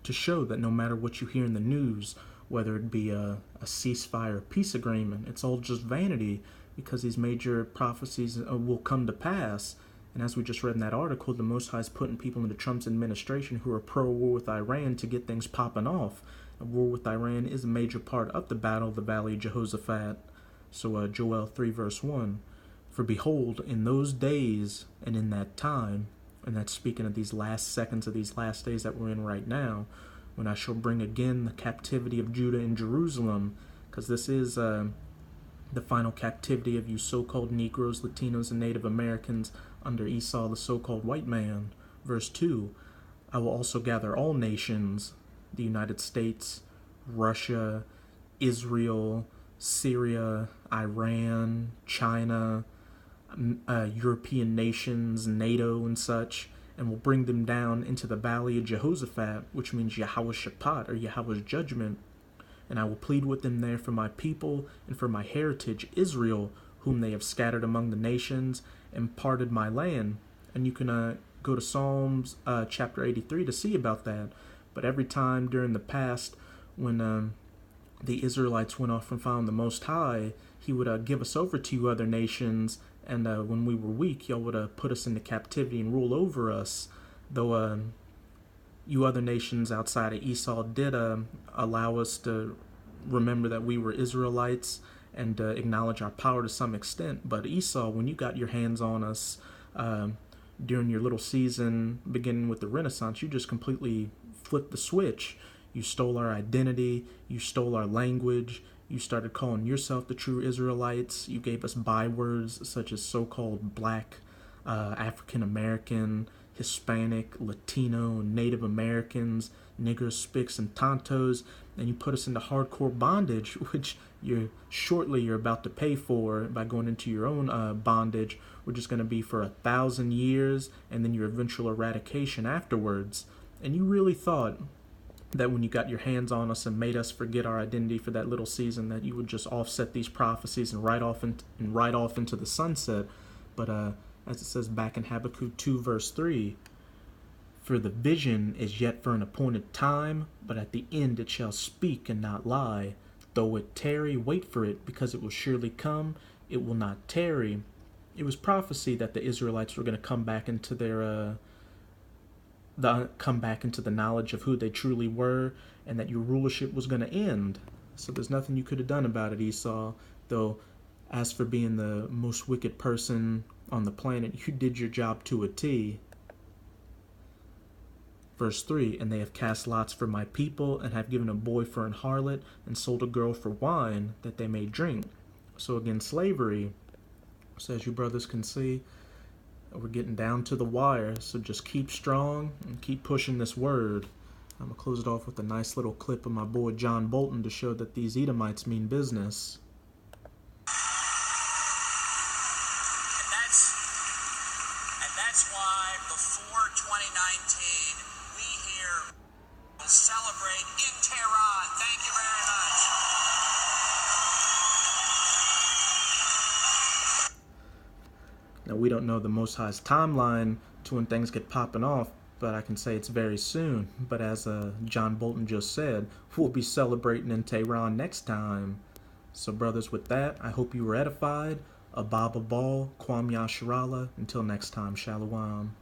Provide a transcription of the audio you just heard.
to show that no matter what you hear in the news, whether it be a ceasefire or peace agreement, it's all just vanity because these major prophecies will come to pass. And as we just read in that article, the Most High is putting people into Trump's administration who are pro-war with Iran to get things popping off. A war with Iran is a major part of the battle of the Valley of Jehoshaphat. So Joel 3 verse 1, for behold, in those days and in that time, and that's speaking of these last seconds of these last days that we're in right now, when I shall bring again the captivity of Judah and Jerusalem, because this is the final captivity of you so-called Negroes, Latinos, and Native Americans under Esau, the so-called white man. Verse 2, I will also gather all nations, the United States, Russia, Israel, Syria, Iran, China, European nations, NATO and such, and will bring them down into the valley of Jehoshaphat, which means Yahweh's Shabbat, or Yahweh's judgment. And I will plead with them there for my people and for my heritage, Israel, whom they have scattered among the nations, and parted my land. And you can go to Psalms chapter 83 to see about that. But every time during the past, when the Israelites went off from following the Most High, he would give us over to you other nations, and when we were weak, y'all would put us into captivity and rule over us. Though you other nations outside of Esau did allow us to remember that we were Israelites and acknowledge our power to some extent. But Esau, when you got your hands on us during your little season, beginning with the Renaissance, you just completely flipped the switch. You stole our identity, you stole our language, you started calling yourself the true Israelites, you gave us bywords such as so-called black, African American, Hispanic, Latino, Native Americans, niggers, spics, and tontos, and you put us into hardcore bondage, which you're about to pay for by going into your own bondage, which is going to be for 1,000 years, and then your eventual eradication afterwards. And you really thought that when you got your hands on us and made us forget our identity for that little season, that you would just offset these prophecies and ride off into the sunset. But as it says back in Habakkuk 2 verse 3, for the vision is yet for an appointed time, but at the end it shall speak and not lie. Though it tarry, wait for it, because it will surely come, it will not tarry. It was prophecy that the Israelites were going to come back into their come back into the knowledge of who they truly were, and that your rulership was going to end. So there's nothing you could have done about it, Esau. Though, as for being the most wicked person on the planet, you did your job to a T. Verse 3, and they have cast lots for my people, and have given a boy for an harlot, and sold a girl for wine, that they may drink. So again, slavery. So as you brothers can see, we're getting down to the wire, so just keep strong and keep pushing this word. I'm going to close it off with a nice little clip of my boy John Bolton to show that these Edomites mean business. And that's why before 2019, we here will celebrate in Tehran. Thank you very much. Now, we don't know the Most High's timeline to when things get popping off, but I can say it's very soon. But as John Bolton just said, we'll be celebrating in Tehran next time. So, brothers, with that, I hope you were edified. Ababa Ball, Kwam Yasharala. Until next time, Shalom.